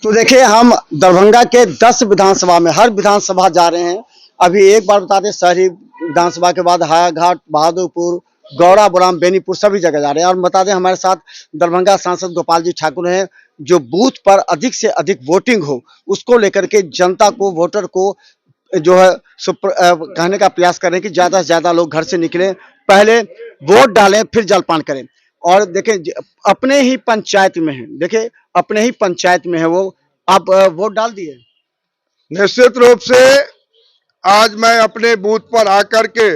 तो देखिए हम दरभंगा के 10 विधानसभा में हर विधानसभा जा रहे हैं। अभी एक बार बता दें, शहरी विधानसभा के बाद हायाघाट, बहादुरपुर, गौड़ा, बुराम, बेनीपुर सभी जगह जा रहे हैं। और बता दें हमारे साथ दरभंगा सांसद गोपाल जी ठाकुर हैं, जो बूथ पर अधिक से अधिक वोटिंग हो उसको लेकर के जनता को, वोटर को जो है कहने का प्रयास करें कि ज्यादा से ज्यादा लोग घर से निकलें, पहले वोट डालें फिर जलपान करें। और देखें अपने ही पंचायत में है, देखें अपने ही पंचायत में है वो। आप वोट डाल दिए? निश्चित रूप से आज मैं अपने बूथ पर आकर के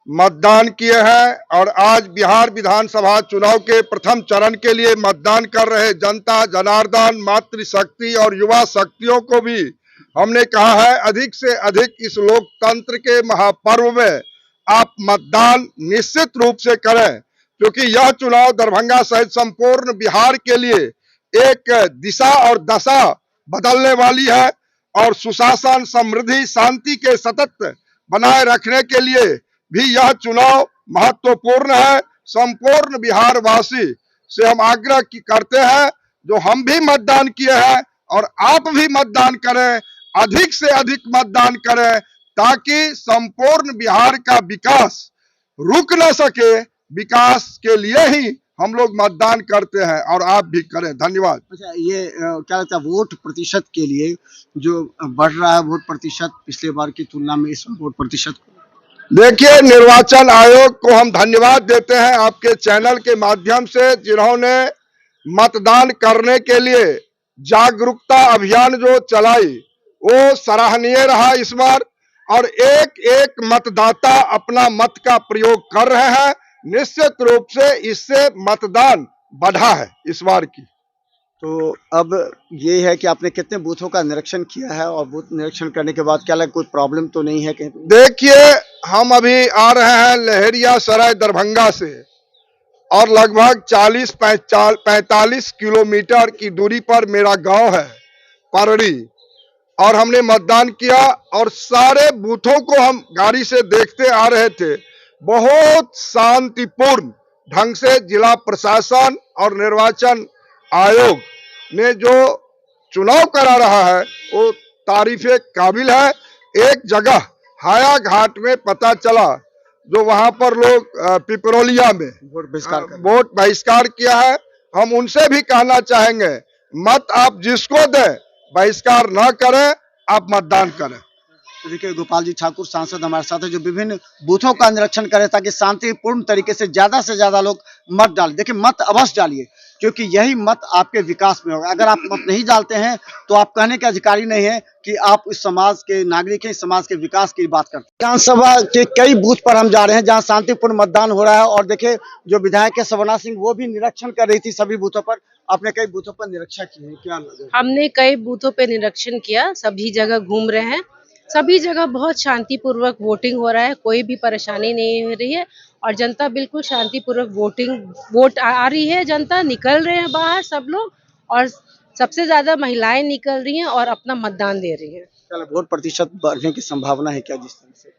मतदान किए हैं और आज बिहार विधानसभा चुनाव के प्रथम चरण के लिए मतदान कर रहे जनता जनार्दन, मातृशक्ति और युवा शक्तियों को भी हमने कहा है अधिक से अधिक इस लोकतंत्र के महापर्व में आप मतदान निश्चित रूप से करें, क्योंकि यह चुनाव दरभंगा सहित संपूर्ण बिहार के लिए एक दिशा और दशा बदलने वाली है और सुशासन, समृद्धि, शांति के सतत बनाए रखने के लिए भी यह चुनाव महत्वपूर्ण है। संपूर्ण बिहार वासी से हम आग्रह करते हैं, जो हम भी मतदान किए हैं और आप भी मतदान करें, अधिक से अधिक मतदान करें, ताकि संपूर्ण बिहार का विकास रुक न सके। विकास के लिए ही हम लोग मतदान करते हैं और आप भी करें। धन्यवाद। अच्छा, ये क्या लगता है वोट प्रतिशत के लिए जो बढ़ रहा है, वोट प्रतिशत पिछले बार की तुलना में इस वोट प्रतिशत? देखिए, निर्वाचन आयोग को हम धन्यवाद देते हैं आपके चैनल के माध्यम से, जिन्होंने मतदान करने के लिए जागरूकता अभियान जो चलाई वो सराहनीय रहा इस बार, और एक एक मतदाता अपना मत का प्रयोग कर रहे हैं। निश्चित रूप से इससे मतदान बढ़ा है इस बार की। तो अब ये है कि आपने कितने बूथों का निरीक्षण किया है और बूथ निरीक्षण करने के बाद क्या लगा, कोई प्रॉब्लम तो नहीं है कहीं? देखिए, हम अभी आ रहे हैं लहरिया सराय दरभंगा से और लगभग 40-45 किलोमीटर की दूरी पर मेरा गांव है परड़ी, और हमने मतदान किया और सारे बूथों को हम गाड़ी से देखते आ रहे थे। बहुत शांतिपूर्ण ढंग से जिला प्रशासन और निर्वाचन आयोग ने जो चुनाव करा रहा है वो तारीफे काबिल है। एक जगह हायाघाट में पता चला, जो वहां पर लोग पिपरोलिया में वोट बहिष्कार किया है, हम उनसे भी कहना चाहेंगे मत आप जिसको दें, बहिष्कार न करें, आप मतदान करें। तो देखिए गोपाल जी ठाकुर सांसद हमारे साथ है, जो विभिन्न बूथों का निरीक्षण करें ताकि शांतिपूर्ण तरीके से ज्यादा लोग मत डालें। देखिए मत अवश्य डालिए, क्योंकि यही मत आपके विकास में होगा। अगर आप मत नहीं डालते हैं तो आप कहने के अधिकारी नहीं है कि आप इस समाज के नागरिक हैं, इस समाज के विकास की बात करते हैं। विधानसभा के कई बूथ पर हम जा रहे हैं जहां शांतिपूर्ण मतदान हो रहा है, और देखिए जो विधायक है सवना सिंह, वो भी निरीक्षण कर रही थी सभी बूथों पर। आपने कई बूथों पर निरीक्षण किए, क्या लगा? हमने कई बूथों पे निरीक्षण किया, सभी जगह घूम रहे हैं, सभी जगह बहुत शांतिपूर्वक वोटिंग हो रहा है, कोई भी परेशानी नहीं हो रही है और जनता बिल्कुल शांतिपूर्वक वोट आ रही है। जनता निकल रहे हैं बाहर सब लोग, और सबसे ज्यादा महिलाएं निकल रही हैं और अपना मतदान दे रही हैं। वोट प्रतिशत बढ़ने की संभावना है क्या जिस तरह से?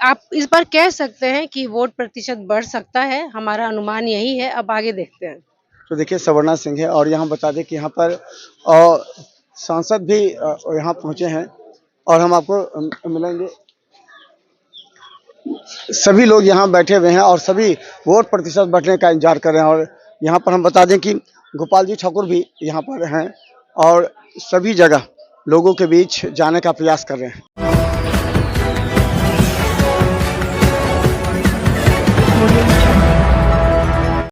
आप इस बार कह सकते हैं कि वोट प्रतिशत बढ़ सकता है, हमारा अनुमान यही है, अब आगे देखते हैं। तो देखिए सवर्णा सिंह है, और यहाँ बता दें कि यहाँ पर सांसद भी यहाँ पहुँचे हैं और हम आपको मिलेंगे। सभी लोग यहाँ बैठे हुए हैं और सभी वोट प्रतिशत बढ़ने का इंतजार कर रहे हैं। और यहाँ पर हम बता दें कि गोपाल जी ठाकुर भी यहाँ पर हैं और सभी जगह लोगों के बीच जाने का प्रयास कर रहे हैं।